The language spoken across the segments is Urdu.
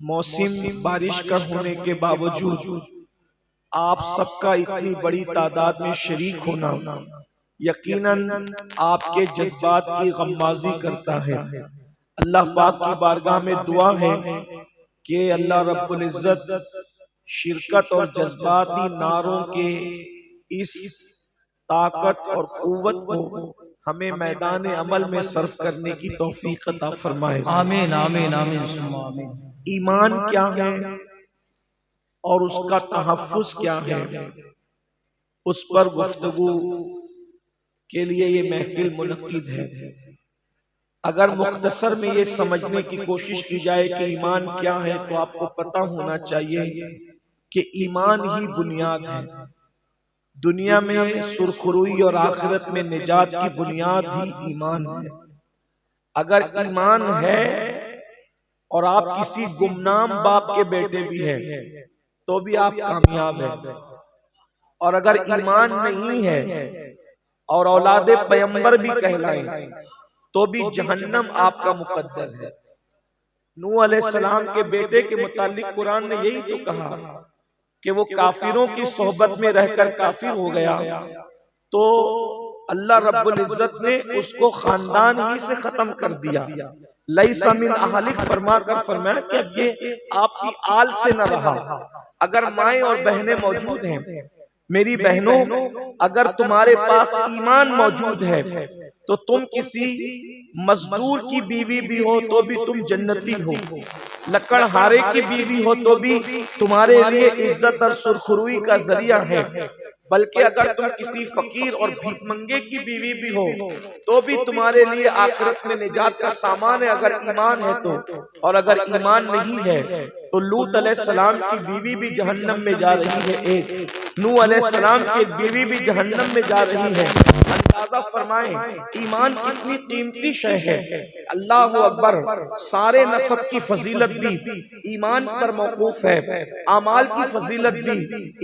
موسم بارش کا ہونے کے باوجود آپ سب کا اتنی بڑی تعداد میں شریک ہونا یقیناً آپ کے جذبات کی غمازی کرتا ہے۔ اللہ پاک کی بارگاہ میں دعا ہے کہ اللہ رب العزت شرکت اور جذباتی نعروں کے اس طاقت اور قوت کو ہمیں میدان عمل میں صرف کرنے کی توفیق عطا فرمائے۔ آمین آمین آمین ثم آمین۔ ایمان کیا ہے اور اس کا تحفظ کیا ہے، اس پر گفتگو کے لیے یہ محفل منعقد ہے۔ اگر مختصر میں یہ سمجھنے کی کوشش کی جائے کہ ایمان کیا ہے تو آپ کو پتہ ہونا چاہیے کہ ایمان ہی بنیاد ہے۔ دنیا میں سرخروئی اور آخرت میں نجات کی بنیاد ہی ایمان ہے۔ اگر ایمان ہے اور آپ کسی گمنام باپ کے بیٹے بھی ہیں تو بھی آپ کامیاب ہیں، اور اگر ایمان نہیں ہے اور اولاد پیغمبر بھی کہلائیں تو بھی جہنم آپ کا مقدر ہے۔ نوح علیہ السلام کے بیٹے کے متعلق قرآن نے یہی تو کہا کہ وہ کافروں کی صحبت میں رہ کر کافر ہو گیا، تو اللہ رب العزت نے اس کو خاندان ہی سے ختم کر دیا۔ لیس من اہلک فرما کر فرمایا کہ اب یہ آپ کی آل سے نہ رہا۔ اگر مائیں اور بہنیں موجود ہیں، میری بہنوں، اگر تمہارے پاس ایمان موجود ہے تو تم کسی مزدور کی بیوی بھی ہو تو بھی تم جنتی ہو، لکڑہارے کی بیوی ہو تو بھی تمہارے لیے عزت اور سرخروئی کا ذریعہ ہے، بلکہ اگر تم کسی فقیر اور بھیک منگے کی بیوی بھی ہو تو بھی تمہارے لیے آخرت میں نجات کا سامان ہے اگر ایمان ہے تو۔ اور اگر ایمان نہیں ہے تو لوط علیہ السلام کی بیوی بھی جہنم میں جا رہی ہے، ایک نوح علیہ السلام کی بیوی بھی جہنم میں جا رہی ہے۔ اندازہ فرمائیں ایمان کتنی قیمتی شے ہے۔ اللہ اکبر، سارے نسب کی فضیلت بھی ایمان پر موقوف ہے، اعمال کی فضیلت بھی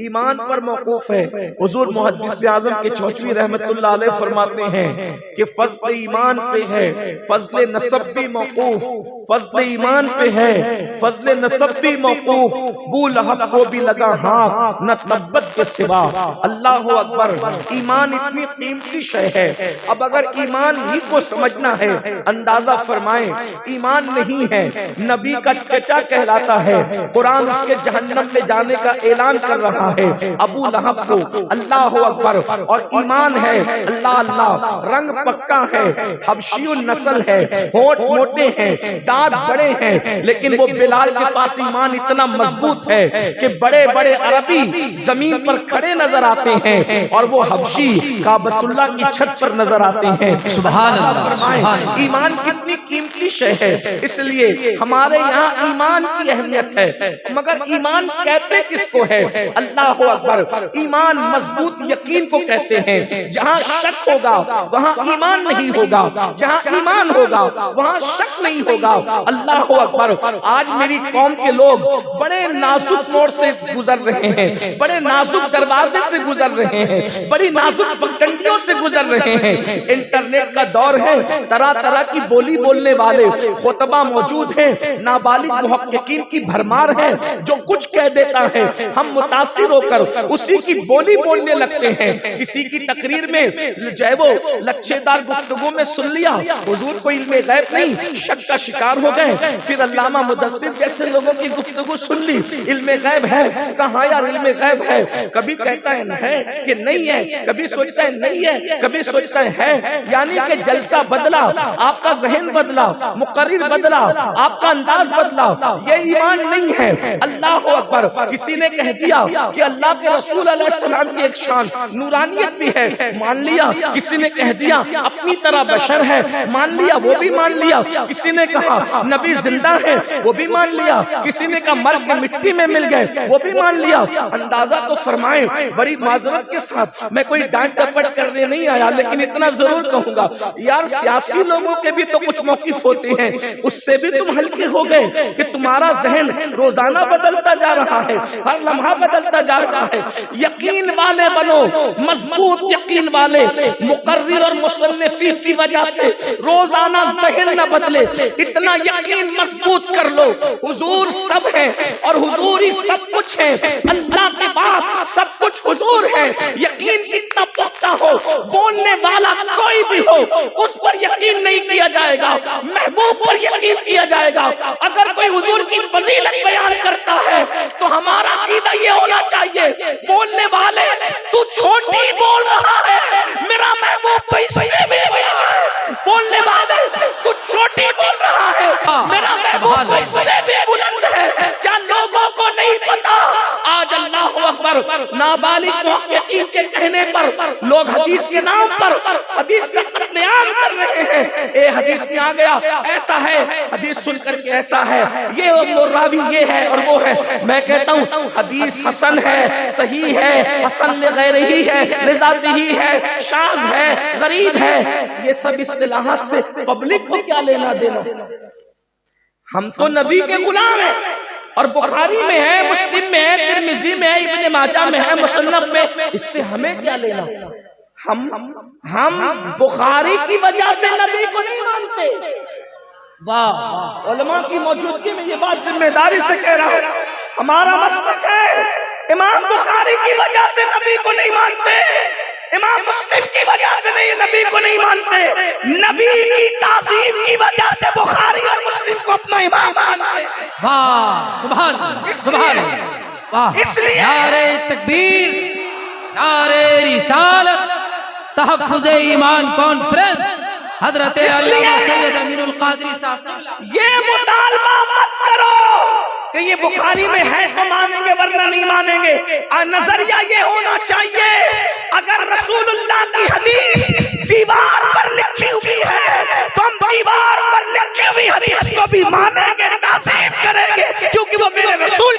ایمان پر موقوف ہے۔ حضور محدث اعظم کے چوچوی رحمت اللہ علیہ فرماتے ہیں کہ فضل ایمان پہ ہے، فضل نسب بھی موقوف، فضل ایمان پہ ہے، فضل نسب بھی موقوف، بو لہب کو بھی لگا ہاتھ نہ تبت کے سوا۔ اللہ اکبر، ایمان اتنی قیمتی شے ہے۔ اب اگر ایمان ہی کو سمجھنا ہے، اندازہ فرمائیں ایمان نہیں ہے، نبی کا چچا کہلاتا ہے، قرآن اس کے جہنم میں جانے کا اعلان کر رہا ہے، ابو لہب کو۔ اللہ اکبر، اور ایمان ہے، اللہ اللہ، رنگ پکا ہے، حبشی النسل ہے، ہونٹ موٹے ہیں، دانت بڑے ہیں، لیکن وہ بلال کے پاس ایمان اتنا مضبوط ہے کہ بڑے بڑے عربی زمین پر کھڑے نظر آتے ہیں اور وہ حبشی کعبۃ اللہ کی چھت پر نظر آتے ہیں۔ سبحان اللہ۔ ایمان کتنی قیمتی شے ہے، اس لیے ہمارے یہاں ایمان کی اہمیت ہے، مگر ایمان کہتے کس کو ہے؟ اللہ اکبر، ایمان مضبوط یقین کو کہتے ہیں۔ جہاں شک ہوگا وہاں ایمان نہیں ہوگا، جہاں ایمان ہوگا وہاں شک نہیں ہوگا۔ اللہ اکبر، آج میری قوم کے لوگ بڑے نازک موڑ سے گزر رہے ہیں، بڑے نازک دروازے سے گزر رہے ہیں، بڑی نازک پگڈنڈیوں سے گزر رہے ہیں۔ انٹرنیٹ کا دور ہے، طرح طرح کی بولی بولنے والے خطبہ موجود ہیں، نابالغ محققین کی بھرمار ہے، جو کچھ کہہ دیتا ہے ہم متاثر ہو کر اسی کی بولی بولنے لگتے ہیں۔ کسی کی تقریر میں جو ہے وہ لچھے دار گفتگو میں سن لیا، حضور کو علم غیب نہیں، شک کا شکار ہو گئے۔ پھر علامہ مدثر جیسے لوگوں کی گفتگو سن لی، علم غیب ہے، کہاں یار علم غیب ہے، کبھی کہتا ہے کہ نہیں ہے، کبھی سوچتا ہے نہیں ہے، کبھی سوچتا ہے، یعنی کہ جلسہ بدلا، آپ کا ذہن بدلا، مقرر بدلا، آپ کا انداز بدلا، یہ ایمان نہیں ہے۔ اللہ اکبر، کسی نے کہہ دیا کہ اللہ کے رسول علیہ السلام کی ایک شان نورانیت بھی ہے، مان لیا۔ کسی نے کہہ دیا اپنی طرح بشر ہے، مان لیا، وہ بھی مان لیا۔ کسی نے کہا نبی زندہ ہے، وہ بھی مان لیا۔ کسی نے کہا مر کے مٹی میں مل گئے، وہ بھی مان لیا۔ اندازہ تو فرمائیں فرمائیں بڑی معذرت کے ساتھ میں کوئی ڈانٹ ڈپٹ کرنے نہیں آیا، لیکن اتنا ضرور کہوں گا یار سیاسی لوگوں کے بھی تو کچھ موقف ہوتے ہیں، اس سے بھی تم ہلکے ہو گئے کہ تمہارا ذہن روزانہ بدلتا جا رہا ہے، ہر لمحہ بدلتا جا رہا ہے۔ یقین والے بنو، مضبوط یقین والے، مقرر اور مصنفین کی وجہ سے روزانہ ذہن نہ بدلے، اتنا یقین مضبوط کر لو حضور سب ہے اور حضور ہی سب کچھ ہے، اللہ کے بعد سب کچھ حضور ہے۔ یقین کتنا پختہ ہو، بولنے والا کوئی بھی ہو اس پر یقین نہیں کیا جائے گا، محبوب پر یقین کیا جائے گا۔ اگر کوئی حضور کی فضیلت بیان کرتا ہے تو ہمارا عقیدہ یہ ہونا چاہیے بولنے والے تو چھوٹی بول رہا ہے، میرا محبوب تو اس سے بھی بڑا ہے، بولنے والے تو چھوٹی بول رہا ہے، میرا محبوب تو اس سے بھی بلند ہے۔ کیا لوگوں کو نہیں پتا آج اللہ اکبر نابالغ محققین کے کہنے پر لوگ حدیث کے نام پر حدیث کا قتل عام کر رہے ہیں، اے حدیث میں آ گیا ایسا ہے، حدیث سن کر کے ایسا ہے، یہ راوی یہ ہے اور وہ ہے۔ میں کہتا ہوں حدیث حسن ہے، صحیح ہے، حسن لغیرہ ہی ہے، لذاتی ہی ہے، شاذ ہے، غریب ہے، یہ سب اصطلاحات سے پبلک کو کیا لینا دینا؟ ہم تو نبی کے غلام ہیں، اور بخاری میں ہے، مسلم میں ہے، ترمذی میں ہے، ابن ماجہ میں ہے، مصنف میں، اس سے ہمیں کیا لینا؟ ہم بخاری کی وجہ سے نبی کو نہیں مانتے۔ واہ، علماء کی موجودگی میں یہ بات ذمہ داری سے کہہ رہا ہوں، ہمارا مسلک ہے امام بخاری کی وجہ سے نبی کو نہیں مانتے، امام مسلم کی وجہ سے نہیں نبی کو نہیں مانتے، نبی کی تعظیم کی وجہ سے بخاری اور مسلم کو اپنا امام مانتے۔ واہ، سبحان اللہ، سبحان اللہ، واہ، اس لیے نعرہ تکبیر، نعرہ رسالت، تحفظ ایمان کانفرنس، حضرت علامہ سید امین القادری صاحب، یہ مطالبہ مت کرو کہ یہ بخاری میں ہے تو مانیں گے ورنہ نہیں مانیں گے۔ نظریہ یہ ہونا چاہیے اگر رسول اللہ کی حدیث دیوار پر لکھی ہوئی ہے تو ہم دیوار پر لکھی ہوئی حدیث کو بھی مانیں گے، تعظیم کریں گے، کیونکہ وہ میرے رسول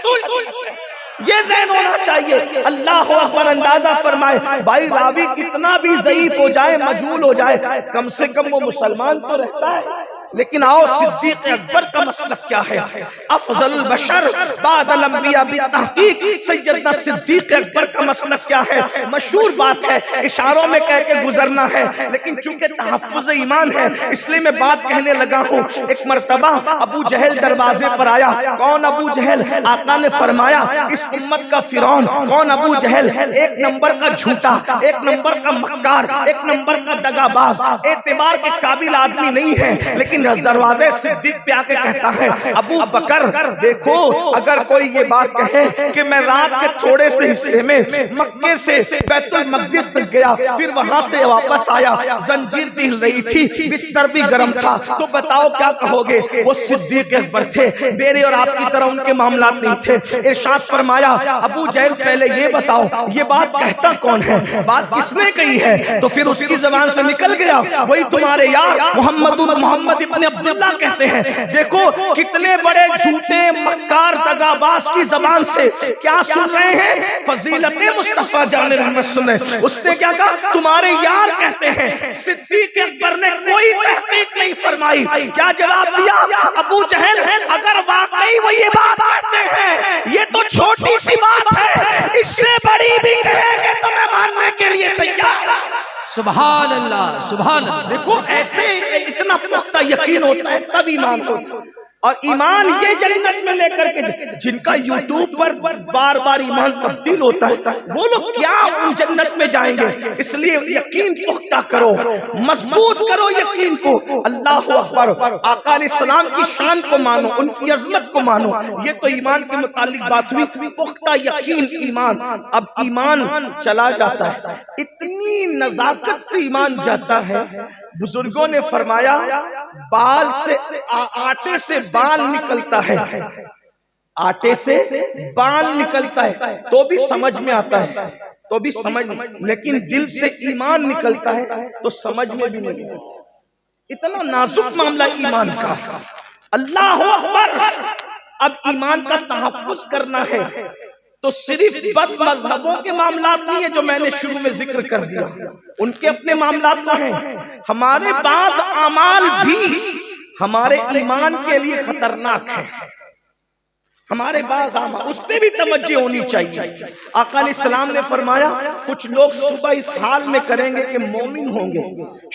یہ ذہن ہونا چاہیے۔ اللہ اکبر، اندازہ فرمائے بھائی راوی کتنا بھی ضعیف ہو جائے، مجہول ہو جائے، کم سے کم وہ مسلمان تو رہتا ہے۔ لیکن آؤ صدیق اکبر کا مسلک کیا ہے؟ افضل البشر بعد الانبیاء بالتحقیق سیدنا صدیق اکبر کا مسلک کیا ہے؟ مشہور بات ہے، اشاروں میں کہہ کے گزرنا ہے، لیکن چونکہ تحفظ ایمان ہے اس لیے میں بات کہنے لگا ہوں۔ ایک مرتبہ ابو جہل دروازے پر آیا۔ کون ابو جہل؟ آقا نے فرمایا اس امت کا فرعون۔ کون ابو جہل؟ ایک نمبر کا جھوٹا، ایک نمبر کا مکار، ایک نمبر کا دغاباز، اعتبار کے قابل آدمی نہیں ہے، لیکن دروازے صدیق پہ آ کے کہتا ہے ابو بکر دیکھو اگر کوئی یہ بات کہے کہ میں رات کے تھوڑے سے حصے میں مکے سے بیت المقدس تک گیا، پھر وہاں سے واپس آیا، زنجیر بھی ہل رہی تھی، بستر بھی گرم تھا، تو بتاؤ کیا کہو گے؟ وہ صدیق اکبر تھے، میرے اور آپ کی طرح ان کے معاملات نہیں تھے۔ ارشاد فرمایا ابو جہل پہلے یہ بتاؤ یہ بات کہتا کون ہے؟ بات کس نے کہی ہے؟ تو پھر اس کی زبان سے نکل گیا وہی تمہارے یار محمد ابن عبداللہ کہتے ہیں۔ دیکھو کتنے بڑے جھوٹے مکار دغاباز کی زبان سے کیا سن رہے ہیں؟ فضیلت مصطفیٰ جان رحمت سنے۔ اس نے کیا کہا؟ تمہارے یار کہتے ہیں۔ صدیق اکبر نے کوئی تحقیق نہیں فرمائی، کیا جواب دیا؟ ابو جہل اگر واقعی وہ یہ بات کہتے ہیں یہ تو چھوٹی سی بات ہے، اس سے بڑی بھی کہیں گے تو میں ماننے کے لیے تیار ہوں۔ سبحان اللہ، سبحان اللہ۔ دیکھو ایسے اتنا پختہ یقین ہوتا ہے تب ایمان ہوتا ہے، اور ایمان یہ جنت میں لے کر کے جن کا یوٹیوب پر بار بار ایمان تبدیل ہوتا ہے وہ لوگ کیا ان جنت میں جائیں گے؟ اس لیے یقین پختہ کرو، مضبوط کرو یقین کو۔ اللہ اکبر، آقا علیہ السلام کی شان کو مانو، ان کی عظمت کو مانو، یہ تو ایمان کے متعلق بات ہوئی۔ پختہ یقین ایمان۔ اب ایمان چلا جاتا ہے، اتنی نزاکت سے ایمان جاتا ہے، بزرگوں نے فرمایا بال سے آٹے سے بال نکلتا ہے، آٹے سے بال نکلتا ہے تو بھی سمجھ میں آتا ہے، تو بھی سمجھ، لیکن دل سے ایمان نکلتا ہے تو سمجھ میں بھی نہیں آتا۔ اتنا نازک معاملہ ایمان کا۔ اللہ اکبر۔ اب ایمان کا تحفظ کرنا ہے تو صرف بد مذہبوں کے معاملات نہیں ہے جو میں نے شروع میں ذکر کر دیا، ان کے اپنے معاملات تو ہیں، ہمارے بعض اعمال بھی ہمارے ایمان کے لیے خطرناک ہیں، ہمارے بعض اعمال اس پہ بھی توجہ ہونی چاہیے۔ آقا علیہ السلام نے فرمایا کچھ لوگ صبح اس حال میں کریں گے کہ مومن ہوں گے،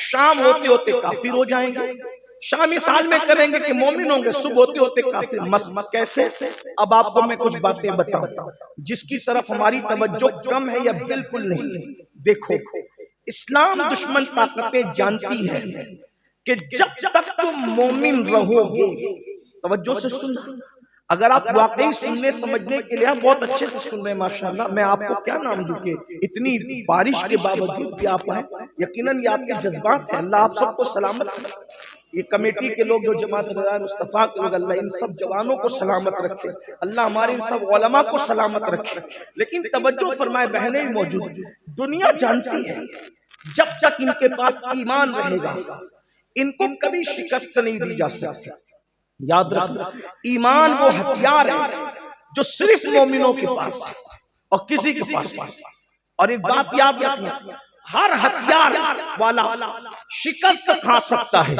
شام ہوتے ہوتے کافر ہو جائیں گے، شام اس حال میں کریں گے کہ مومن ہوں گے، صبح ہوتے ہوتے کافر۔ کیسے؟ اب آپ کو میں کچھ باتیں بتاؤں جس کی طرف ہماری توجہ کم ہے یا بالکل نہیں ہے۔ دیکھو، اسلام دشمن طاقتیں جانتی ہے کہ جب تک تم مومن رہو گے، توجہ سے سننا، اگر آپ واقعی سننے سمجھنے کے لیے بہت اچھے سے سن رہے ہیں ماشاءاللہ، میں آپ کو کیا نام دوں کہ اتنی بارش کے باوجود بھی آپ آئے، یقیناً یہ آپ کے جذبات ہیں، اللہ آپ سب کو سلامت رکھے، یہ کمیٹی کے لوگ جو جماعت رضا مصطفیٰ کے لوگ، اللہ ان سب جوانوں کو سلامت رکھے، اللہ ہمارے ان سب علماء کو سلامت رکھے۔ لیکن توجہ فرمائے، بہنیں موجود، دنیا جانتی ہے جب تک ان کے پاس ایمان رہے گا ان کو کبھی شکست نہیں دی جا سکتی۔ یاد رکھنا، ایمان وہ ہتھیار ہے جو صرف مومنوں کے پاس اور کسی کے پاس، اور ایک بات یاد رکھنا، ہر ہتھیار والا شکست کھا سکتا ہے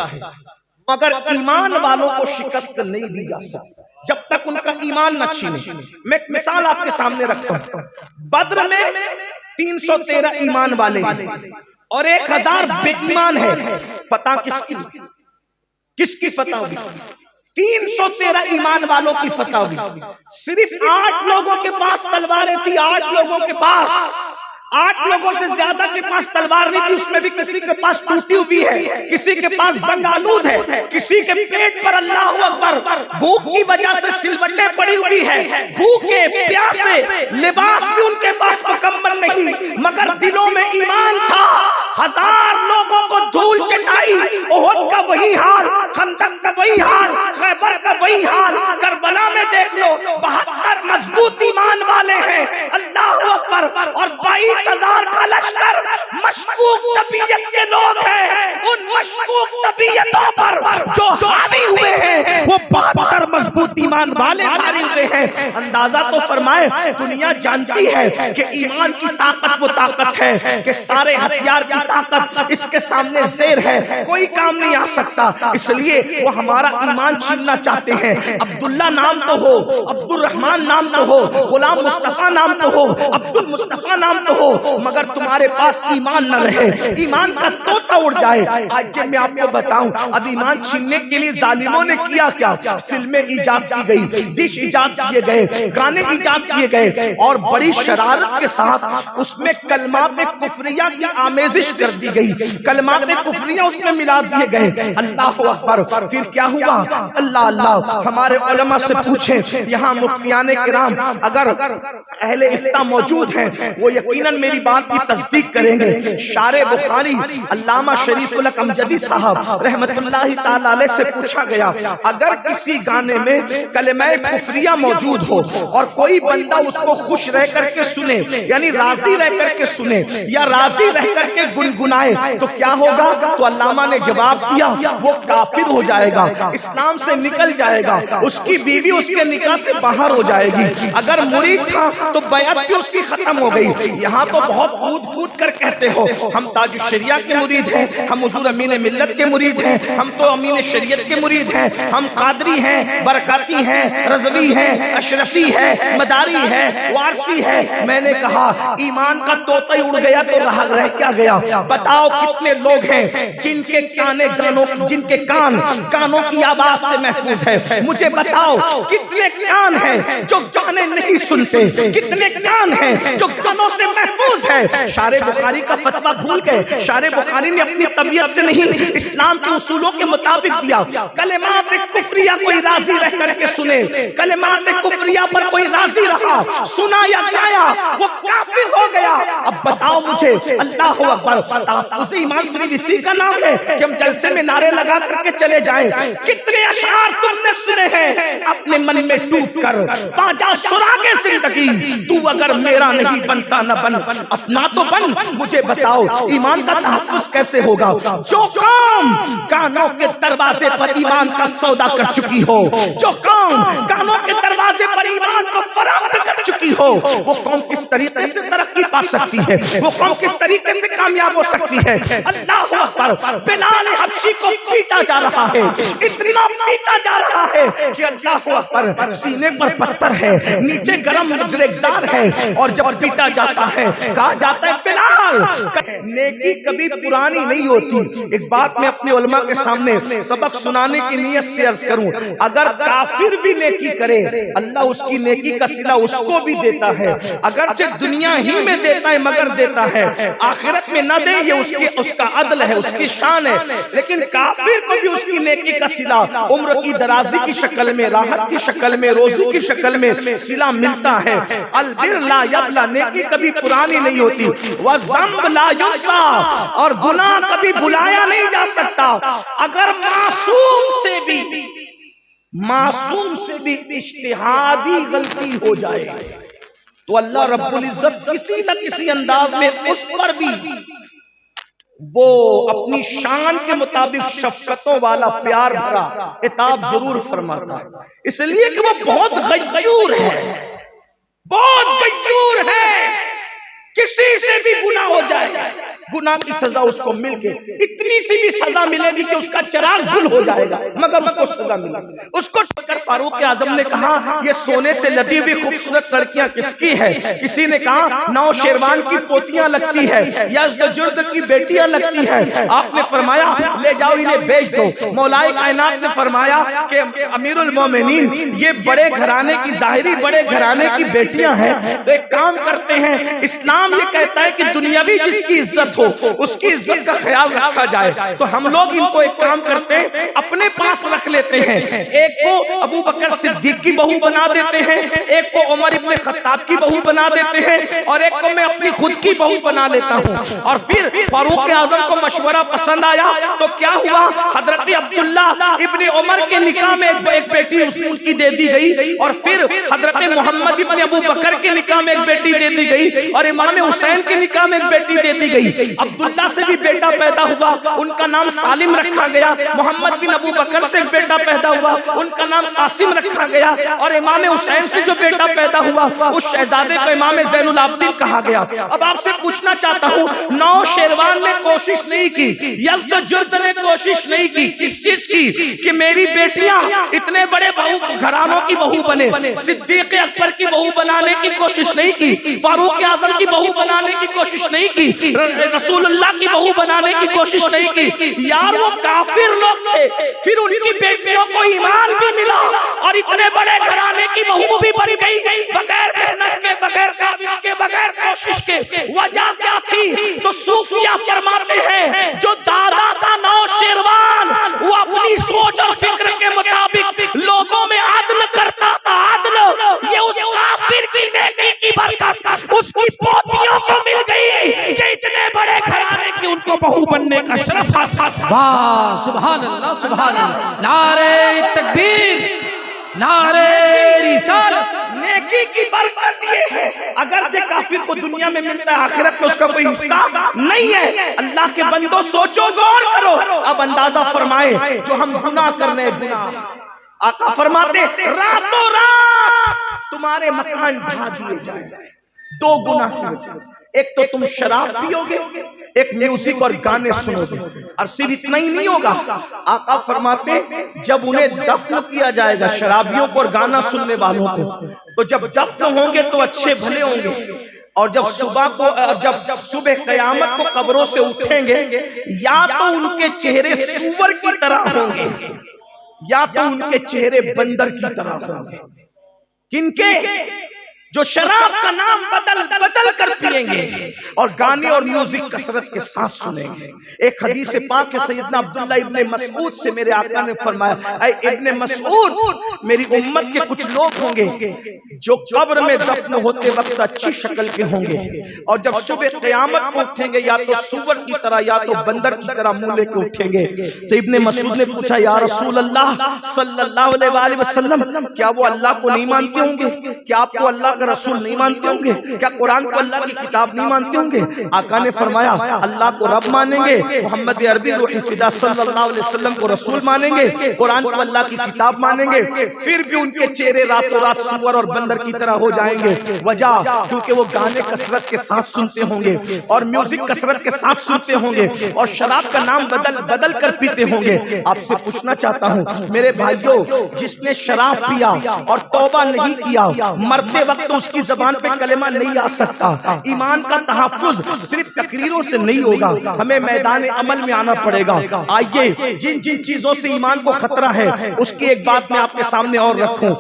مگر ایمان والوں کو شکست نہیں دی جا سکتی جب تک ان کا ایمان نہ چھینے۔ میں ایک مثال آپ کے سامنے رکھتا ہوں، بدر میں 313 ایمان والے ہیں اور 1000 بے ایمان ہے، فتح کس کی فتح ہوئی؟ 313 ایمان والوں کی فتح ہوئی، صرف 8 لوگوں کے پاس تلواریں تھی، 8 لوگوں کے پاس، 8 لوگوں سے زیادہ کے پاس تلوار نہیں تھی، اس میں بھی کسی کے پاس ٹوٹی ہوئی ہے، کسی کے پاس زنگ آلود ہے، کسی کے پیٹ پر اللہ اکبر بھوک کی وجہ سے سلوٹیں پڑی ہوئی ہے، بھوکے پیاسے، لباس بھی ان کے پاس مکمل نہیں مگر دلوں میں ایمان تھا۔ 1000 لوگوں کو دھول چٹائی، احد کا وہی حال، خندق کا وہی حال، خیبر کا وہی حال، کربلا میں دیکھ لو 72 مضبوط ایمان والے ہیں، اللہ اکبر، اور 22,000 کا لشکر مشکوک طبیعت کے لوگ ہیں، ان مشکوک طبیعتوں پر جو حاوی ہوئے ہیں وہ 72 مضبوط ایمان والے حاوی ہوئے ہیں۔ اندازہ تو فرمائے، دنیا جانتی ہے کہ ایمان کی طاقت وہ طاقت ہے کہ سارے ہتھیار کی طاقت اس کے سامنے زیر ہے، کوئی کام نہیں آ سکتا، اس لیے وہ ہمارا ایمان چھیننا چاہتے ہیں۔ عبداللہ نام تو ہو، عبد الرحمن نام تو ہو، غلام مصطفیٰ نام تو ہو، عبد المصطفیٰ نام تو ہو، مگر تمہارے پاس ایمان نہ رہے، ایمان کا طوطا اڑ جائے۔ آج جب میں آپ کو بتاؤں اب ایمان چھیننے کے لیے ظالموں نے کیا کیا، فلمیں ایجاد کی گئی، ڈش ایجاد کیے گئے، گانے ایجاد کیے گئے، اور بڑی شرارت کے ساتھ اس میں کلمات کفریہ کی آمیزش کر دی گئی، کلمات کفریہ اس میں ملا دیے گئے۔ اللہ اکبر، پھر کیا ہوا؟ اللہ اللہ، ہمارے علماء سے پوچھیں، یہاں مفتیان کرام اگر اہل افتاء موجود ہیں وہ یقیناً میری بات کی تصدیق کریں گے۔ شارح بخاری علامہ شریف الحق امجدی صاحب رحمت اللہ تعالی علیہ سے پوچھا گیا، اگر کسی گانے میں کلمہ کفریہ موجود ہو اور کوئی بندہ اس کو خوش رہ کر کے سنے، یعنی راضی رہ کر کے سنے یا راضی رہ کر کے گنگنائے تو کیا ہوگا؟ تو علامہ نے جواب دیا وہ کافر ہو جائے گا، اسلام سے نکل جائے گا، اس کی بیوی اس کے نکاح سے باہر ہو جائے گی، اگر مرید تھا تو بیعت بھی اس کی ختم ہو گئی۔ یہاں تو بہت کود کود کر کہتے ہو ہم تاج الشریعہ کے مرید ہیں، ہم حضور امین ملت کے مرید ہیں، ہم تو امین شریعت کے مرید ہیں، ہم قادری ہیں، برکاتی ہیں، رضوی ہیں، اشرفی ہے، مداری ہے، وارسی ہے۔ میں نے کہا ایمان کا طوطا اڑ گیا تو رہ کیا گیا؟ بتاؤ کتنے لوگ ہیں جن کے کان گانوں کی آواز سے محفوظ ہے؟ مجھے بتاؤ کتنے کان ہیں جو گانے نہیں سنتے، کتنے کان ہیں جو گانوں سے محفوظ ہے؟ شارح بخاری کا فتویٰ بھول گئے، شارح بخاری نے اپنی طبیعت سے نہیں اسلام کے اصولوں کے مطابق دیا، کلمات کفریہ کوئی راضی رہ کر کے سنے، کلمات کفریہ پر کوئی راضی رہا، سنا یا گایا، وہ کافر ہو گیا۔ اب بتاؤ مجھے، اللہ اکبر، تحفظ ایمان صرف اسی کا نام ہے کہ ہم جلسے میں نعرے لگا کر کے چلے جائیں؟ کتنے اشعار تم نے سنے ہیں اپنے من میں ٹوٹ کر، باجا سراغ زندگی تو اگر میرا نہیں بنتا نہ بن، اپنا تو بن۔ مجھے بتاؤ ایمان کا تحفظ کیسے ہوگا؟ جو قوم کانوں کے دروازے پر ایمان کا سودا کر چکی ہو، جو قوم کانوں کے دروازے پر ایمان کو فروخت کر چکی ہو وہ قوم کس طریقے سے ترقی پا سکتی ہے، وہ قوم کس طریقے سے کامیاب ہو سکتی ہے۔ اللہ اکبر، بلال حبشی کو پیٹا جا رہا ہے، اتنا پیٹا جا رہا ہے کہ اللہ اکبر سینے پر پتھر ہے، نیچے گرم ریگزار ہے، اور جب پیٹا جاتا ہے کہا جاتا ہے بلال نیکی کبھی پرانی نہیں ہوتی۔ ایک بات میں اپنے علماء کے سامنے سبق سنانے کی نیت سے عرض کروں، اگر کافر بھی نیکی کرے اللہ اس کی نیکی کا صلہ اس کو بھی دیتا ہے، اگرچہ دنیا ہی میں دیتا ہے مگر دیتا ہے، آخرت میں نہ دے یہ اس کا عدل ہے، اس کی شان ہے، لیکن کافر کو بھی اس کی نیکی کا صلہ عمر کی درازی کی شکل میں، راحت کی شکل میں، روزی کی شکل میں صلہ ملتا ہے۔ البر لا یبلا، نیکی کبھی پرانی نہیں ہوتی، والذنب لا ینسا، اور گناہ کبھی بلایا نہیں جا سکتا۔ اگر معصوم سے بھی اجتہادی غلطی ہو جائے تو اللہ رب العزت کسی نہ کسی انداز میں اس پر بھی وہ اپنی شان کے مطابق شفقتوں والا پیار بھرا عتاب ضرور فرماتا ہے، اس لیے کہ وہ بہت غیور ہے، بہت غیور ہے۔ کسی سے بھی گناہ ہو جائے گناہ کی سزا اس کو مل کے اتنی سی بھی سزا ملے گی کہ اس کا چراغ گل ہو جائے گا مگر اس کو سزا ملے گی۔ اس کو فاروق اعظم نے کہا یہ سونے سے لدی ہوئی خوبصورت لڑکیاں کس کی ہے؟ کسی نے کہا نو شیروان کی پوتیاں لگتی ہے، یزدجرد کی بیٹیاں لگتی ہے۔ آپ نے فرمایا لے جاؤ انہیں بیچ دو۔ مولائے کائنات نے فرمایا کہ امیر المومنین یہ بڑے گھرانے کی ظاہری بڑے گھرانے کی بیٹیاں ہیں تو ایک کام کرتے ہیں، اسلام یہ کہتا ہے کہ دنیاوی جس کی عزت ہو اس کی عزت کا خیال رکھا جائے، تو ہم لوگ ان کو ایک کام کرتے ہیں اپنے پاس رکھ لیتے ہیں، ایک کو ابو بکر صدیق کی بہو بنا دیتے ہیں، ایک کو عمر ابن خطاب کی بہو بنا دیتے ہیں، اور ایک کو میں اپنی خود کی بہو بنا لیتا ہوں۔ اور پھر فاروق اعظم کو مشورہ پسند آیا تو کیا ہوا، حضرت عبداللہ ابن عمر کے نکاح میں ایک بیٹی ان کی دے دی گئی، اور پھر حضرت محمد ابن ابو بکر کے نکاح میں ایک بیٹی دے دی گئی، اور امام حسین کے نکاح میں ایک بیٹی دے دی گئی۔ عبداللہ سے بھی بیٹا پیدا ہوا، ان کا نام سالم رکھا گیا۔ محمد بن ابو بکر سے ایک بیٹا پیدا ہوا، ان کا نام قاسم رکھا گیا، اور امام حسین سے جو بیٹا پیدا ہوا اس شہزادے کو امام زین العابدین کہا گیا۔ اب آپ سے پوچھنا چاہتا ہوں، نو شیروان نے کوشش نہیں کی، یزدجرد نے کوشش نہیں کی، کس چیز کی کہ میری بیٹیاں اتنے بڑے گھرانوں کی بہو بنے، صدیق اکبر کی بہو بنانے کی کوشش نہیں کی، فاروق اعظم کی بہو بنانے کی کوشش نہیں کی، رسول اللہ کی بہو بنانے کی کوشش نہیں کی۔ یار وہ کافر لوگ تھے، پھر ان کی بیٹیوں کو ایمان بھی ملا اور اتنے بڑے گھرانے کی بہو بھی بن گئی بغیر محنت کے، بغیر کاوش کے، بغیر کوشش کے۔ وجہ کیا تھی؟ تو صوفیہ فرماتے ہیں جو دادا تھا نو شیروان وہ اپنی سوچ اور فکر کے مطابق لوگوں میں عدل کرتا تھا، عدل یہ اس کافر کی نیکی کی برکت اس کی پوتیوں کو مل گئی کہ اتنے بڑے گھرانے کی ان کو بہو بننے کا شرف حاصل۔ واہ سبحان اللہ سبحان اللہ، نعرہ تکبیر، نعرہ رسالت۔ نیکی کی برکت یہ ہے اگرچہ کافر کو دنیا میں ملتا ہے آخرت میں اس کا کوئی حصہ نہیں ہے۔ اللہ کے بندوں سوچو غور کرو، اب اندازہ فرمائے جو ہم گناہ کرنے گناہ، آقا فرماتے راتوں رات تمہارے مکان ڈھا دیے جائیں، دو گناہ کی وجہ، ایک تو تم شراب پیو گے، ایک میوزک اور گانے سنو گے، اور صرف اتنا ہی نہیں ہوگا، آقا فرماتے جب انہیں دفن کیا جائے گا شرابیوں کو اور گانا سننے والوں کو، تو جب دفن ہوں گے تو اچھے بھلے ہوں گے، اور جب صبح قیامت کو قبروں سے اٹھیں گے یا تو ان کے چہرے سور کی طرح ہوں گے یا تو ان کے چہرے بندر کی طرح ہوں گے۔ کن کے؟ جو شراب کا نام بدل کر پیئیں گے اور گانے اور میوزک کثرت کے ساتھ سنیں گے۔ ایک حدیث پاک ہے سیدنا عبداللہ ابن مسعود سے میرے آقا نے فرمایا، اے ابن مسعود میری امت کے کچھ لوگ ہوں گے جو قبر میں دفن ہوتے وقت اچھی شکل کے ہوں گے، اور جب صبح قیامت کو اٹھیں گے یا تو سور کی طرح یا تو بندر کی طرح منہ لے کے اٹھیں گے۔ تو ابن مسعود نے پوچھا یا رسول اللہ صلی اللہ علیہ وآلہ وسلم کیا وہ اللہ کو نہیں مانتے ہوں گے؟ کیا آپ کو اللہ کا کا رسول نہیں مانتے ہوں گے؟ کیا قرآن کو اللہ کی کتاب نہیں مانتے ہوں گے؟ آقا نے فرمایا اللہ کو رب مانیں گے، محمد عربی روح فدا صلی اللہ علیہ وسلم کو رسول مانیں گے، قرآن کو اللہ کی کتاب مانیں گے، پھر بھی ان کے چہرے راتوں رات سور اور بندر کی طرح ہو جائیں گے۔ وجہ کیونکہ وہ گانے کثرت کے ساتھ سنتے ہوں گے اور میوزک کثرت کے ساتھ سنتے ہوں گے اور شراب کا نام بدل کر پیتے ہوں گے۔ آپ سے پوچھنا چاہتا ہوں میرے بھائیوں، جس نے شراب پیا اور توبہ نہیں کیا، مرتے وقت اس کی زبان پہ کلمہ نہیں آ سکتا۔ ایمان کا تحفظ صرف تقریروں سے نہیں ہوگا، ہمیں میدان عمل میں آنا پڑے گا۔ آئیے جن چیزوں سے ایمان کو خطرہ ہے اس کی ایک بات میں آپ کے سامنے اور رکھوں۔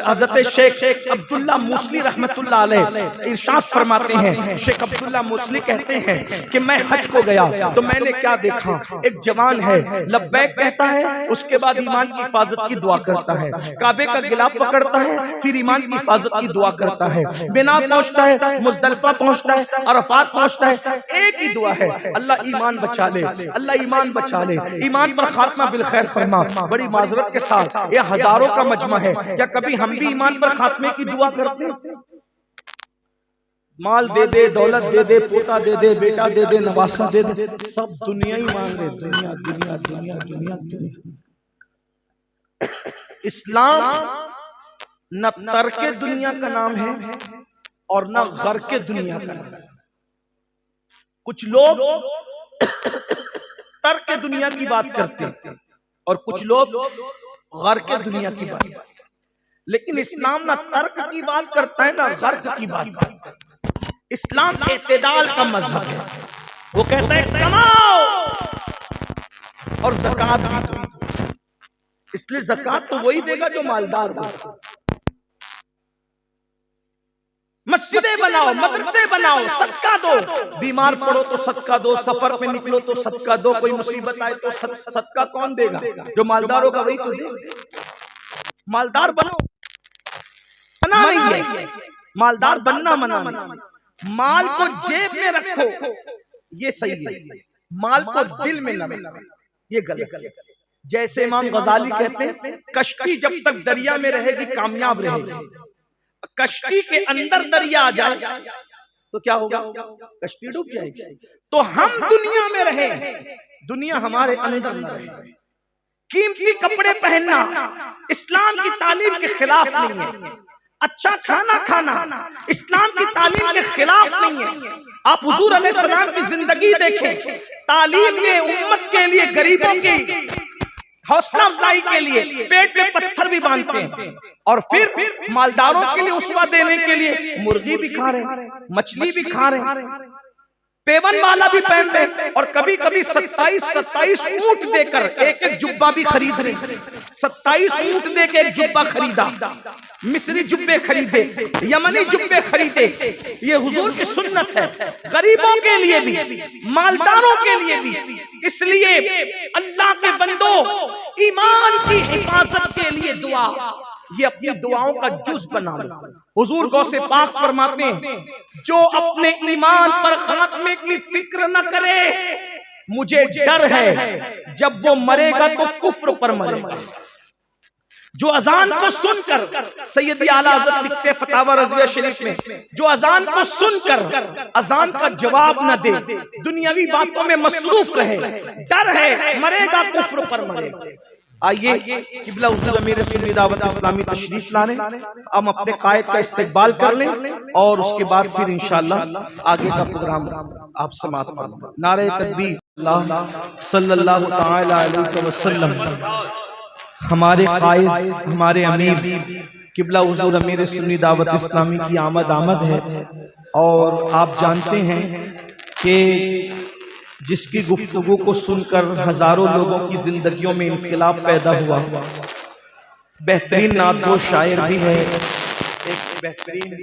حضرت شیخ عبداللہ موصلی رحمت اللہ علیہ ارشاد فرماتے ہیں، شیخ عبداللہ موصلی کہتے ہیں کہ میں حج کو گیا تو میں نے کیا دیکھا، ایک جوان ہے لبیک کہتا ہے، اس کے بعد ایمان کی حفاظت کی دعا کرتا ہے، کعبے کا غلاف پکڑتا ہے، پھر ایمان کی حفاظت کی دعا کرتا ہے، مینا پہنچتا ہے، مزدلفہ پہنچتا ہے، عرفات پہنچتا ہے، ایک ہی دعا ہے، اللہ ایمان بچا لے، اللہ ایمان بچا لے، ایمان پر خاتمہ بالخیر فرما۔ بڑی معذرت کے ساتھ یہ ہزاروں کا مجمع ہے، کیا کبھی ہم بھی ایمان پر خاتمے کی دعا کرتے ہیں؟ مال دے دے، دولت دے دے، پوتا دے دے، بیٹا دے دے، نواسا دے دے، سب دنیا ہی مانگ رہے، دنیا دنیا دنیا دنیا دنیا۔ اسلام نہ ترک دنیا کا نام ہے اور نہ غرق دنیا کا نام ہے۔ کچھ لوگ ترک دنیا کی بات کرتے ہیں اور کچھ لوگ غرق دنیا کی بات کرتے ہیں، لیکن اسلام نہ ترک کی بات کرتا ہے نہ غرق کی بات کرتا ہے۔ اسلام اعتدال کا مذہب ہے، وہ کہتا ہے کماؤ اور زکات بھی دو، اس لیے زکات تو وہی دے گا جو مالدار ہو۔ مسجدیں بناؤ، مدرسے بناؤ، صدقہ دو، بیمار پڑو تو صدقہ دو، سفر پہ نکلو تو صدقہ دو، کوئی مصیبت آئے تو صدقہ کون دے گا؟ جو مالدار ہوگا وہی تو دے گا۔ مالدار بنو، منع نہیں ہے، مالدار بننا منع نہیں، مال کو جیب میں رکھو یہ صحیح ہے، مال کو دل میں نہ رکھو یہ غلط ہے۔ جیسے امام غزالی کہتے ہیں کشتی جب تک دریا میں رہے گی کامیاب رہے گی، کشتی کے اندر دریا آ جائے تو کیا ہوگا؟ کشتی ڈوب جائے گی۔ تو ہم دنیا میں رہیں، دنیا ہمارے اندر نہ رہے۔ قیمتی کپڑے پہننا اسلام کی تعلیم کے خلاف نہیں ہے، اچھا کھانا کھانا اسلام کی تعلیم کے خلاف نہیں ہے۔ آپ حضور علیہ السلام کی زندگی دیکھیں، تعلیم میں امت کے لیے، غریبوں کی حوصلہ افزائی کے لیے پیٹ پہ پتھر بھی باندھتے ہیں، اور پھر مالداروں کے لیے اسوہ دینے کے لیے مرغی بھی کھا رہے ہیں، مچھلی بھی کھا رہے ہیں، پیون مالا بھی پہن رہے، اور کبھی کبھی 27 اونٹ دے کر ایک جبہ بھی خرید رہے۔ 27 اونٹ دے کے ایک جبہ خریدا، مصری جبے خریدے، یمنی جبے خریدے، یہ حضور کی سنت ہے، غریبوں کے لیے بھی، مالداروں کے لیے بھی۔ اس لیے اللہ کے بندوں، ایمان کی حفاظت کے لیے دعا، یہ اپنی دعاؤں کا جز بنا لو۔ حضور غوث پاک فرماتے ہیں جو اپنے ایمان پر خاتمے کی فکر نہ کرے، مجھے ڈر ہے جب وہ مرے گا تو کفر پر مرے گا۔ جو اذان کو سن کر، سیدی اعلیٰ حضرت لکھتے فتاوی رضویہ شریف میں، جو اذان کو سن کر اذان کا جواب نہ دے، دنیاوی باتوں میں مصروف رہے، ڈر ہے مرے گا کفر پر مرے گا۔ آئیے قبلہ حضور امیر سنی دعوت اسلامی تشریف لانے، ہم اپنے قائد کا استقبال کر لیں اور اس کے بعد پھر انشاءاللہ آگے کا پروگرام آپ سماعت فرمائیں۔ نعرہ تکبیر، اللہ صلی اللہ تعالی علیہ وسلم۔ ہمارے قائد، ہمارے امیر قبلہ حضور امیر سنی دعوت اسلامی کی آمد ہے، اور آپ جانتے ہیں کہ جس کی گفتگو کو سن کر ہزاروں لوگوں کی زندگیوں میں انقلاب پیدا ہوا، بہترین نعت گو شاعر بھی ہے، ایک بہترین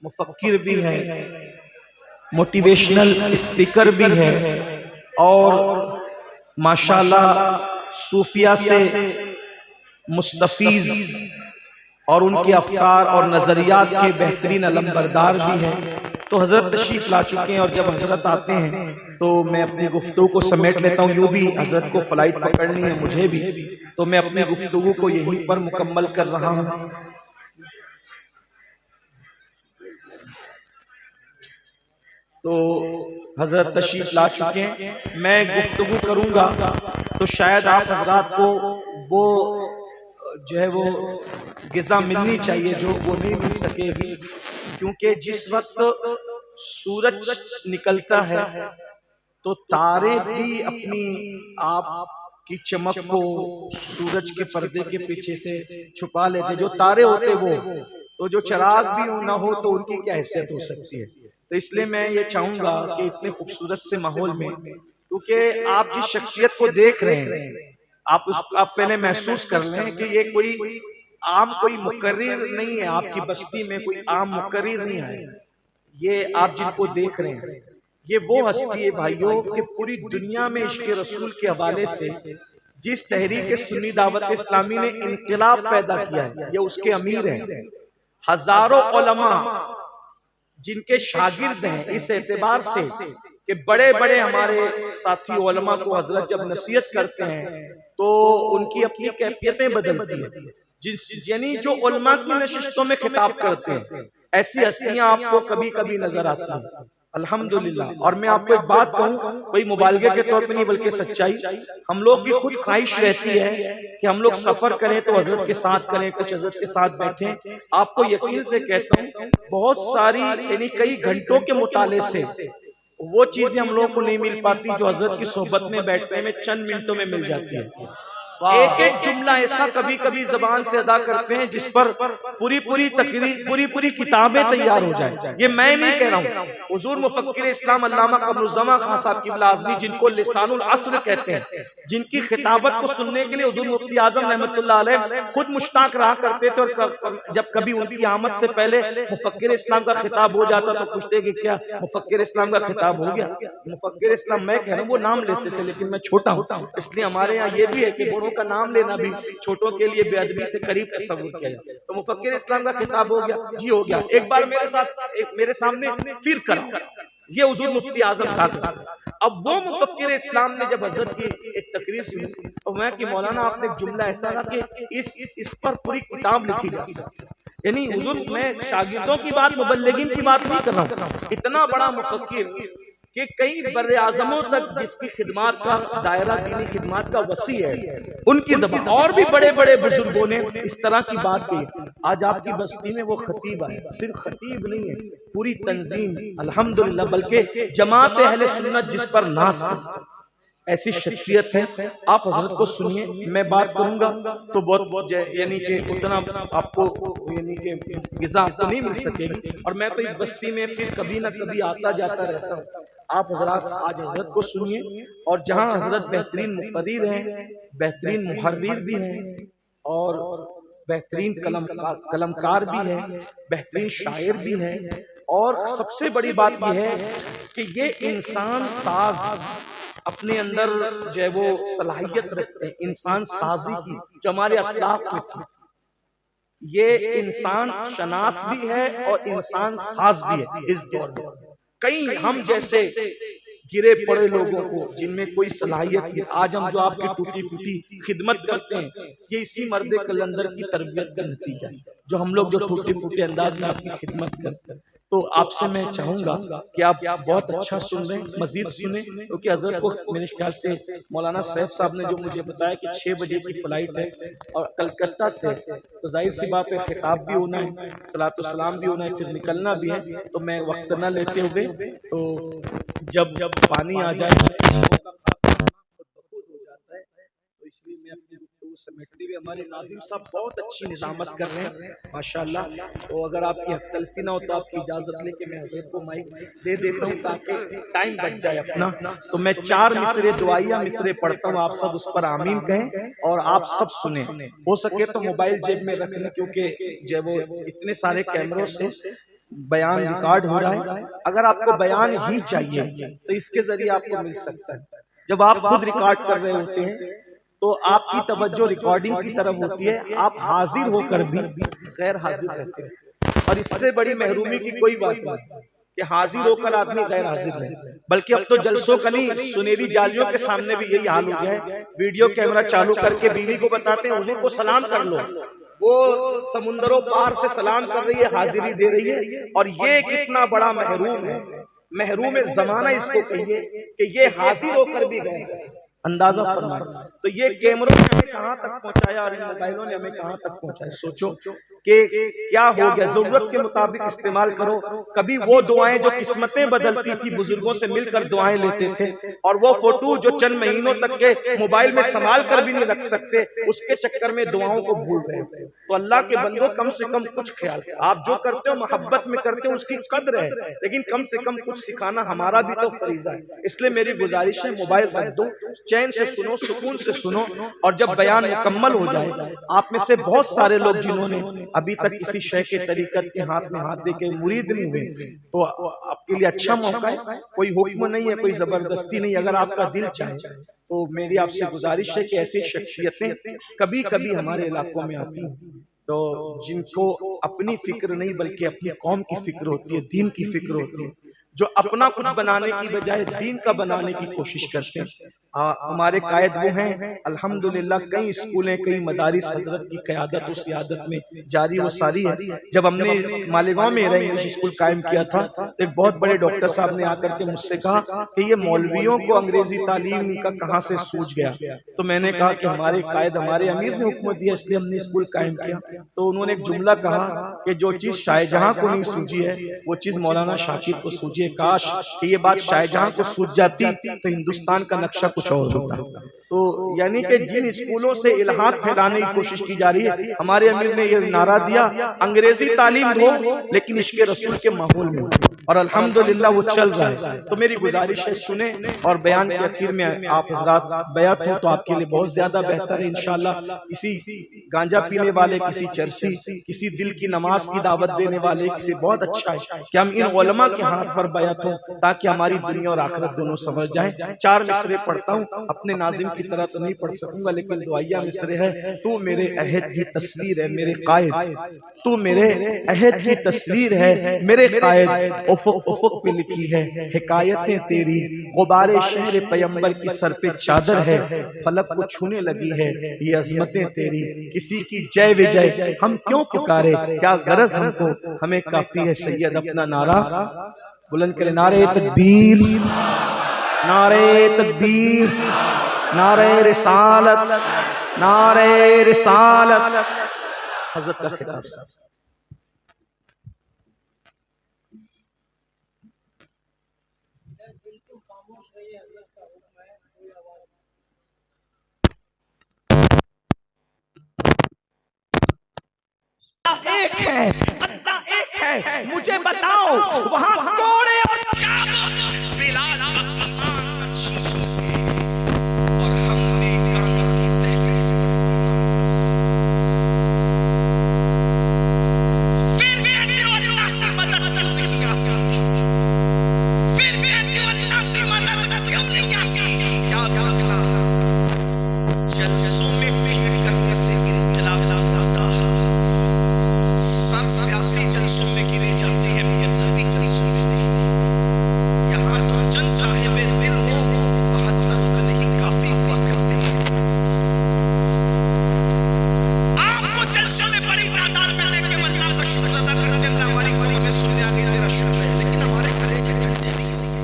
مفکر بھی ہے، موٹیویشنل اسپیکر بھی ہے، اور ماشاءاللہ صوفیہ سے مستفیض اور ان کے افکار اور نظریات کے بہترین علمبردار بھی ہیں۔ تو حضرت تشریف لا چکے ہیں، اور جب حضرت آتے ہیں تو میں اپنی گفتگو کو سمیٹ لیتا ہوں، یوں بھی حضرت کو فلائٹ پکڑنی ہے مجھے بھی، تو میں اپنی گفتگو کو یہیں پر مکمل کر رہا ہوں۔ تو حضرت تشریف لا چکے ہیں. میں گفتگو کروں گا تو شاید آپ حضرات کو وہ جو ہے وہ غذا ملنی چاہیے جو وہ نہیں مل سکے گی، کیونکہ جس وقت سورج نکلتا ہے تو تارے بھی اپنی آپ کی چمک کو سورج کے پردے کے پیچھے سے چھپا لیتے. جو تارے ہوتے وہ تو جو چراغ بھی نہ ہو تو ان کی کیا حیثیت ہو سکتی ہے. تو اس لیے میں یہ چاہوں گا کہ اتنے خوبصورت سے ماحول میں، کیونکہ آپ جس شخصیت کو دیکھ رہے ہیں آپ پہلے محسوس کر لیں کہ یہ کوئی عام کوئی مقرر نہیں ہے، آپ کی بستی میں کوئی عام مقرر نہیں ہے. یہ آپ جن کو دیکھ رہے ہیں یہ وہ ہستی ہے بھائیوں کہ پوری دنیا میں عشق رسول کے حوالے سے جس تحریک سنی دعوت اسلامی نے انقلاب پیدا کیا ہے یہ اس کے امیر ہیں. ہزاروں علماء جن کے شاگرد ہیں، اس اعتبار سے کہ بڑے بڑے ہمارے ساتھی علماء کو حضرت جب نصیحت کرتے ہیں تو ان کی اپنی کیفیتیں بدلتی ہیں. یعنی جو علماء کی نشستوں میں خطاب کرتے ہیں ایسی ہستیاں آپ کو کبھی کبھی نظر آتی ہیں الحمدللہ. اور میں آپ کو ایک بات کہوں، کوئی مبالغے کے طور پہ نہیں بلکہ سچائی، ہم لوگ کی خود خواہش رہتی ہے کہ ہم لوگ سفر کریں تو حضرت کے ساتھ کریں، کچھ حضرت کے ساتھ بیٹھیں. آپ کو یقین سے کہتا ہوں بہت ساری یعنی کئی گھنٹوں کے مطالعے سے وہ چیزیں ہم لوگوں کو نہیں مل پاتی جو حضرت کی صحبت میں بیٹھنے میں چند منٹوں میں مل جاتی ہے. ایک ایک جملہ ایسا کبھی کبھی زبان سے ادا کرتے ہیں جس پر پوری تقریر پوری کتابیں تیار ہو جائیں. یہ میں نہیں کہہ رہا ہوں، حضور مفکر اسلام علامہ قمر الزمان خان صاحب کی لازمی جن کو لسان العصر کہتے ہیں، جن کی خطابت کو سننے کے لیے حضور مفتی اعظم رحمۃ اللہ علیہ خود مشتاق رہا کرتے تھے. اور جب کبھی ان کی آمد سے پہلے مفکر اسلام کا خطاب ہو جاتا تو پوچھتے کہ کیا مفکر اسلام کا خطاب ہو گیا؟ مفکر اسلام میں کہہ رہا ہوں وہ نام لیتے تھے لیکن میں چھوٹا ہوں، اس لیے ہمارے یہاں یہ بھی ہے کہ کا نام لینا بھی چھوٹوں کے لیے بے ادبی سے قریب تصور کیا جائے. تو مفکر اسلام کا خطاب ہو گیا، جی ہو گیا. ایک بار میرے سامنے پھر کرا یہ حضور مفتی اعظم تھا. اب وہ مفکر اسلام نے جب حضرت کی ایک تقریر سنی تو میں کہ مولانا آپ نے ایک جملہ ایسا کہا کہ اس پر پوری کتاب لکھی جا سکتی. یعنی حضور میں شاگردوں کی بات مبلغین کی بات نہیں کر رہا ہوں، اتنا بڑا مفکر کہ کئی بر اعظموں تک جس کی خدمات کا دائرہ دینی خدمات کا وسیع ہے ان کی زبان، اور بھی بڑے بڑے بزرگوں نے اس طرح کی بات کی. آج آپ کی بستی میں وہ خطیب آئے، صرف خطیب نہیں ہے پوری تنظیم الحمدللہ، بلکہ جماعت اہل سنت جس پر ناز کرتی ایسی شخصیت ہے. آپ حضرت کو سنیے، میں بات کروں گا تو بہت یعنی کہ اتنا آپ کو یعنی کہ غذا آپ کو نہیں مل سکے گی، اور میں تو اس بستی میں پھر کبھی نہ کبھی آتا جاتا رہتا ہوں. آپ حضرات آج حضرت کو سنیے، اور جہاں حضرت بہترین مقرر ہیں، بہترین محرر بھی ہیں، اور بہترین قلمکار بھی ہیں، بہترین شاعر بھی ہیں، اور سب سے بڑی بات یہ ہے کہ یہ انسان ساز اپنے اندر جو ہے وہ صلاحیت رکھتے ہیں انسان سازی کی جو ہمارے اسلاف میں تھی. یہ انسان شناس بھی ہے اور انسان ساز بھی ہے. اس دور میں کئی ہم جیسے گرے پڑے لوگوں کو جن میں کوئی صلاحیت نہیں، آج ہم جو آپ کی ٹوٹی پھوٹی خدمت کرتے ہیں یہ اسی مرد کلندر کی تربیت کا نتیجہ ہے، جو ہم لوگ جو ٹوٹے پھوٹے انداز میں آپ کی خدمت کرتے ہیں. تو آپ سے میں چاہوں گا کہ آپ بہت اچھا سن رہے ہیں، مزید سنیں، کیونکہ حضرت کو میرے خیال سے مولانا سیف صاحب نے جو مجھے بتایا کہ 6 بجے کی فلائٹ ہے اور کلکتہ سے، تو ظاہر سی بات ہے خطاب بھی ہونا ہے، صلاۃ السلام بھی ہونا ہے، پھر نکلنا بھی ہے. تو میں وقت نہ لیتے ہوئے تو جب پانی آ جائے تو اس لیے میں اپنے گفتگو سمیٹتے ہوئے، ہمارے ناظم صاحب بہت اچھی نظامت کر رہے ہیں ماشاءاللہ. تو اگر آپ کی حق تلفی نہ ہو تو آپ کی اجازت لے کے میں حضرت کو مائک دے دیتا ہوں تاکہ ٹائم بچ جائے اپنا. تو میں 4 مصرے دعائیہ مصرے پڑھتا ہوں، آپ سب اس پر آمین کہیں اور آپ سب سنیں. ہو سکے تو موبائل جیب میں رکھ لیں، کیونکہ جب وہ اتنے سارے کیمروں سے بیان ریکارڈ ہو رہا ہے. اگر آپ کو بیان ہی چاہیے تو اس کے ذریعے آپ کو مل سکتا ہے. جب آپ خود ریکارڈ کر رہے ہوتے ہیں تو آپ کی توجہ ریکارڈنگ کی طرف ہوتی ہے، آپ حاضر ہو کر بھی غیر حاضر رہتے ہیں. اور اس سے بڑی محرومی کی کوئی بات نہیں کہ حاضر ہو کر آدمی غیر حاضر رہے. بلکہ اب تو جلسوں کا نہیں، سنہری جالیوں کے سامنے بھی یہی حال ہو گیا ہے. ویڈیو کیمرہ چالو کر کے بیوی کو بتاتے ہیں حضور کو سلام کر لو، وہ سمندروں پار سے سلام کر رہی ہے، حاضری دے رہی ہے. اور یہ کتنا بڑا محروم ہے محروم زمانہ اس کو کہیے کہ یہ حاضر ہو کر بھی گئے. اندازہ فرمائے تو یہ کیمروں نے ہمیں کہاں تک پہنچایا اور ان موبائلوں نے ہمیں کہاں تک پہنچایا. سوچو کہ کیا ہو گیا. ضرورت کے مطابق استعمال کرو. کبھی وہ دعائیں جو قسمتیں بدلتی تھی, بزرگوں سے مل کر دعائیں لیتے تھے, اور وہ فوٹو جو چند مہینوں تک کے موبائل میں سنبھال کر بھی نہیں رکھ سکتے, اس کے چکر میں دعاؤں کو بھول رہے ہیں. تو اللہ کے بندوں کم سے کم کچھ خیال, آپ جو کرتے ہو محبت میں کرتے ہو, اس کی قدر ہے, لیکن کم سے کم کچھ سکھانا ہمارا بھی تو فریضہ ہے. اس لیے میری گزارش ہے موبائل رکھ دو, چین سے سنو, سکون سے سنو, اور جب بیان مکمل ہو جائے, آپ میں سے بہت سارے لوگ جنہوں نے ابھی تک کسی شیخ طریقت کے ہاتھ میں ہاتھ دے کے مرید نہیں ہوئے, تو آپ کے لیے اچھا موقع ہے. کوئی حکم نہیں ہے, کوئی زبردستی نہیں, اگر آپ کا دل چاہے تو میری آپ سے گزارش ہے کہ ایسی شخصیتیں کبھی کبھی ہمارے علاقوں میں آتی ہیں, تو جن کو اپنی فکر نہیں بلکہ اپنی قوم کی فکر ہوتی ہے, دین کی فکر ہوتی ہے, جو اپنا کچھ بنانے کی بجائے دین کا بنانے کی کوشش کرتے ہیں. ہمارے قائد وہ ہیں الحمدللہ, کئی اسکولیں, کئی مدارس حضرت کی قیادت و سیادت میں جاری و ساری ہے. جب ہم نے مالیگاؤں میں انگلش اسکول قائم کیا تھا, ایک بہت بڑے ڈاکٹر صاحب نے آ کر کے مجھ سے کہا کہ یہ مولویوں کو انگریزی تعلیم کا کہاں سے سوج گیا. تو میں نے کہا کہ ہمارے قائد, ہمارے امیر نے حکم دیا, اس لیے ہم نے اسکول قائم کیا. تو انہوں نے ایک جملہ کہا کہ جو چیز شاہ جہاں کو نہیں سوجی ہے وہ چیز مولانا شاکر کو سوجی ہے. کاش کہ یہ بات شاہ جہاں کو سوج جاتی تو ہندوستان کا نقشہ کچھ اور ہوتا. تو یعنی کہ جن اسکولوں سے الہات پھیلانے کی کوشش کی جا رہی ہے, ہمارے امیر نے یہ نعرہ دیا انگریزی تعلیم دو لیکن عشق رسول کے ماحول میں, اور الحمدللہ وہ چل رہا ہے. تو میری گزارش ہے سنیں, اور بیان کے اخیر میں آپ حضرات بیعت ہوں تو آپ کے لیے بہت زیادہ بہتر ہے انشاءاللہ. کسی گانجا پینے والے, کسی چرسی, کسی دل کی نماز کی دعوت دینے والے سے بہت اچھا ہے کہ ہم ان علماء کے ہاتھ پر بیعت ہوں, تاکہ ہماری دنیا اور آخرت دونوں سمجھ جائیں. 4 مصرے پڑھتا ہوں, اپنے ناظم کی طرح تو نہیں پڑھ سکوں گا, لیکن دعائیہ مصرے ہے. تو میرے عہد کی تصویر ہے میرے قائد, تو میرے عہد کی تصویر ہے میرے قائد, افق افق پہ لکھی ہے حکایتیں تیری, غبار شہر پیمبر کی سر پہ چادر ہے, فلک کو چھونے لگی ہے یہ عظمتیں تیری, کسی کی جے وجے ہم کیوں پکارے, کیا غرض ہم کو, ہمیں کافی ہے سید اپنا نعرہ بلند کرے. نعرہ تکبیر, نعرہ تکبیر, نعرہ رسالت, نعرہ رسالت. حضرت کا خطاب صاحب. ایک ہے, اللہ ایک ہے, مجھے بتاؤ وہاں کوڑے اور چابک بلال ایمان چیز ہے, اور ہم نے کانوں کی دہلیز پھر بھی اللہ کی مدد کیوں نہیں آتی, پھر بھی اللہ کی مدد کیوں نہیں آتی. یاد رکھنا جلسوں میں بھیڑ کرنے سے انقلاب نہیں آتا, سیاسی جلسوں میں گرے جاتے ہیں, مذہبی جلسوں میں نہیں. یہاں تو چند صاحب دل ہو 72 اتنے ہی کافی ہوا کرتے ہیں. آپ کو جلسوں میں بڑی تعداد میں دیکھ کے اللہ کا شکر ادا کرتے, اللہ ہماری قوم میں سننے آ گئی تیرا شکر ہے, لیکن ہمارے کلیجے ٹھنڈے نہیں ہوں گے,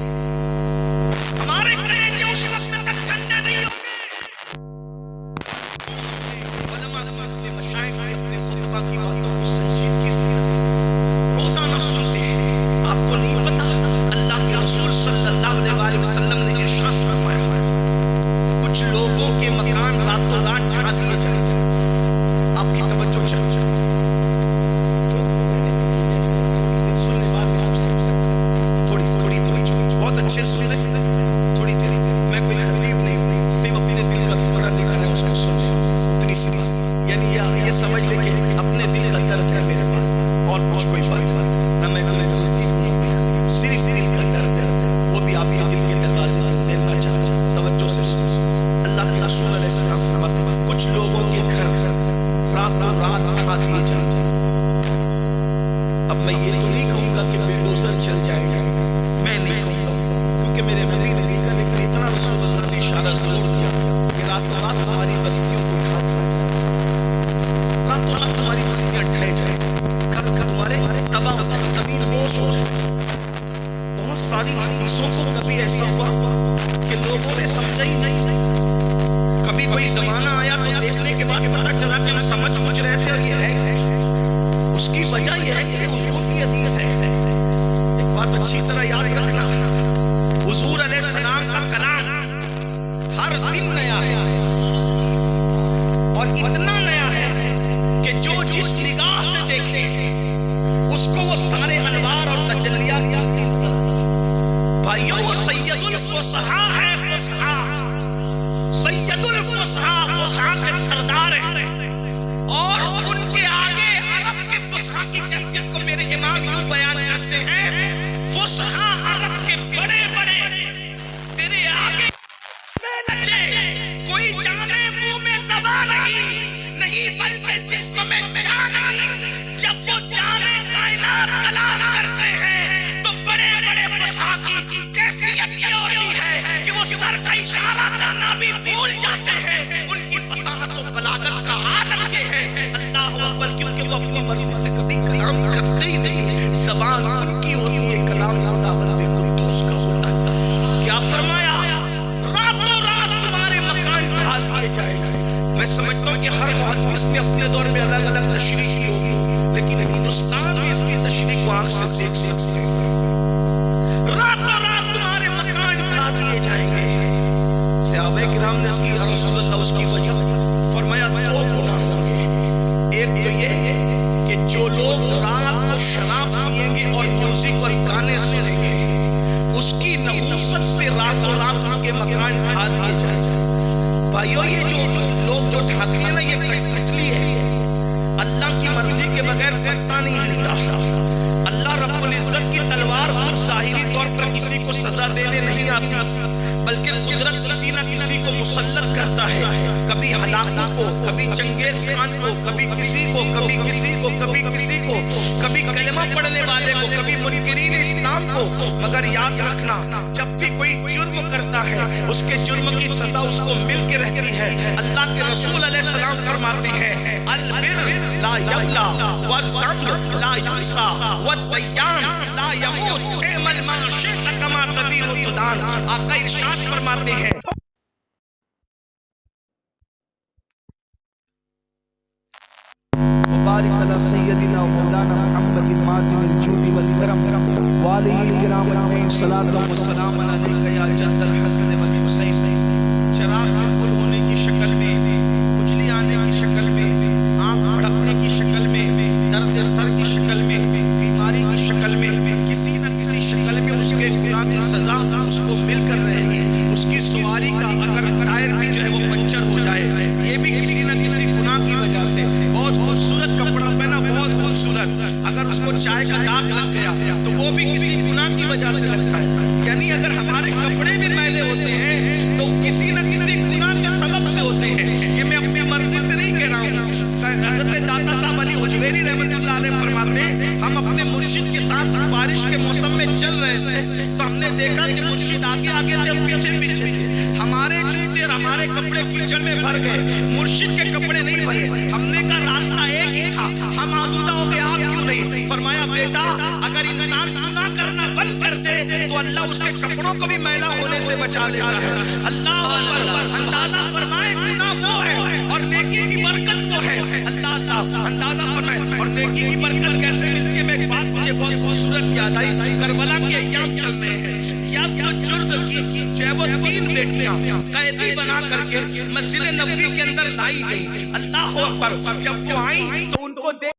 ہمارے کلیجے اس وقت تک ٹھنڈے نہیں ہوں گے. علماء اپنے مشائخ اپنے خطبہ کی باتوں کو سنجیدگی سے روزانہ سنتے ہیں. آپ کو نہیں پتا اللہ کے رسول صلی اللہ علیہ وسلم نے ارشاد فرمایا کچھ لوگوں کے مکان راتوں رات ڈھا دیے جائیں. آپ کی توجہ چاہیے, سننے والے سب سے تھوڑی توجہ, بہت اچھے سن رہے, تھوڑی دیر. میں کوئی خطیب نہیں, صرف اپنے دل کا ٹکڑا لے کر ہے اس کو سن, اتنی سی بات. یعنی یہ سمجھ لے کہ اپنے دل کا درد ہے میرے پاس, اور کچھ کوئی بات نہیں. نہ میں صرف دل کا درد ہے, وہ بھی آپ کے دل کے دروازے پر دینا چاہتا. توجہ سے سن. اللہ کے رسول علیہ السلام فرماتے ہیں کچھ لوگوں کے گھر راتوں رات ڈھا دیے جائیں. اب میں یہ تو نہیں کہوں گا کہ بلڈوزر چل جائے گا, میں نہیں کہوں گا, کیونکہ میرے نبی نے کہا, لیکن اتنا رسول اللہ نے اشارہ ضرور کیا کہ راتوں رات ہماری بستیوں کو ڈھا دیا جائے, راتوں رات تمہاری بستیاں ڈھائے جائیں, گھر تمہارے تباہ ہو جائے, زمین ہوش ہو. بہت ساری یہ حضور کی حدیث ہے. ایک بات اچھی طرح یاد رکھنا، حضور علیہ السلام کا کلام ہر دن نیا ہے، اور اتنا نیا ہے کہ جو جس نگاہ سے دیکھے اس کو وہ سارے انوار اور تجلیات کی بھائیوں، وہ سید الفصحاء ہے. فصحاء سید الفصحاء، فصحاء کے سردار ہیں، اور ان کے آگے عرب کے فصحاء کی کیفیت کو میرے امام یوں بیان کرتے ہیں، فصحاء عرب کے بڑے بڑے تیرے آگے نچے، کوئی جانے منہ میں زبان نہیں بلکہ جسم میں جان نہیں. جب وہ جانے کائنات کلام کرتے ہیں تو بڑے بڑے فصحاء کی کیفیت یہ ہوتی ہے کہ وہ سر کا اشارہ کرنا بھی بھول جاتے ہیں. ان کی فصاحت و بلاغت کا عالم یہ ہے، اللہ اکبر، کیونکہ وہ اپنی مرضی سے کبھی کلام کرتے ہی نہیں، زبان ان کی ہوتی ہے، کلام خداوند قدوس کا ہوتا ہے. کیا فرمایا؟ راتوں رات تمہارے مکان ڈھا دیے جائیں گے. میں سمجھتا ہوں کہ ہر محدث نے اپنے دور میں الگ الگ تشریح کی ہوگی، لیکن ہندوستان میں اس کی تشریح کو آنکھ سے دیکھ سکتے ہیں. راتوں رات تمہارے مکان ڈھا دیے جائیں گے. صحابہ کرام نے اس کی یا رسول اللہ اس کی وجہ فرمایا دو گناہ ہوں گے. ایک تو یہ کہ جو لوگ رات کو شراب پیئیں گے اور میوزک اور گانے سنیں گے، اس کی نحوست سے راتوں رات ان کے مکان ڈھا دیے جائیں گے. بھائیو، یہ جو لوگ جو ڈھاتے ہیں نا، یہ کٹلی ہے. اللہ کی مرضی کے بغیر پتہ نہیں ہلتا. اللہ رب العزت کی تلوار خود ظاہری طور پر کسی کو سزا دینے نہیں آتی، بلکہ قدرت کسی نہ کسی کو مسلط کرتا ہے. کبھی ہلاکوں کو، کبھی چنگیز خان کو، کبھی کسی کو، کبھی کسی کو، کبھی کسی کو، کبھی کلمہ پڑھنے والے کو، کبھی منکرین اسلام کو. مگر یاد رکھنا، جب بھی کوئی جرم کرتا ہے اس کے جرم کی سزا اس کو مل کے رہتی ہے. اللہ کے رسول علیہ السلام فرماتے ہیں البر لا یبلا والذنب لا ینسا والدیان لا یموت اعمل ما شئت کما تدین تدان. آقا ارشاد فرماتے ہیں وبارک علی سیدنا مولانا محمد ماتم الجود والکرم وآلہ الکرام اجمعین. صلاۃ و سلام علیک یا جد الحسن والحسین. چراغ کے گل ہونے کی شکل میں، کھجلی آنے کی شکل میں، آنکھ بھڑکنے کی شکل میں، درد سر کی شکل میں، بیماری کی شکل میں، کسی نہ کسی شکل میں اس کے گناہ کی سزا اس کو مل کر رہے گی. اس کی سواری کا اگر ٹائر بھی جو ہے وہ پنچر ہو جائے، یہ بھی کسی نہ کسی گناہ کی وجہ سے. بہت خوبصورت کپڑا پہنا، بہت خوبصورت، اگر اس کو چائے کا داغ لگ گیا تو وہ بھی کسی گناہ کی وجہ سے لگتا ہے. یعنی اگر ہمارے کپڑے بھی میلے ہوتے ہیں تو کسی نہ کسی گناہ کے سبب سے ہوتے ہیں. یہ میں اپنی مرضی سے نہیں کہہ رہا ہوں. حضرت داتا صاحب علی حجویری رحمۃ اللہ علیہ فرماتے ہیں ہم اپنے مرشد کے ساتھ بارش کے موسم میں چل رہے تھے تو ہم نے دیکھا کہ مرشد آگے آگے تھے، ہم پیچھے پیچھے تھے. ہمارے جوتے اور ہمارے کپڑے کیچڑ میں بھر گئے، مرشد کے کپڑے نہیں بھرے. ہم نے کہا راستہ ایک ہی تھا، ہم آلودہ ہو گئے، آپ کیوں نہیں؟ فرمایا بیٹا، اگر انسان گناہ کرنا بند کر دے تو اللہ اس کے کپڑوں کو بھی میلا ہونے سے بچا لیتا ہے. اللہ اکبر. اندازہ فرمائے گناہ وہ ہے اور نیکی کی برکت وہ ہے. اللہ اندازہ فرمائے. اور نیکی کی برکت کیسے ملتی ہے؟ میں ایک بات مجھے بہت خوبصورت یاد آئی. کربلا کے ایام چل رہے ہیں. جرد کی جو ہے وہ 3 بیٹیاں قیدی بنا کر کے مسجد نبوی کے اندر لائی گئی. اللہ اکبر. جب وہ آئیں تو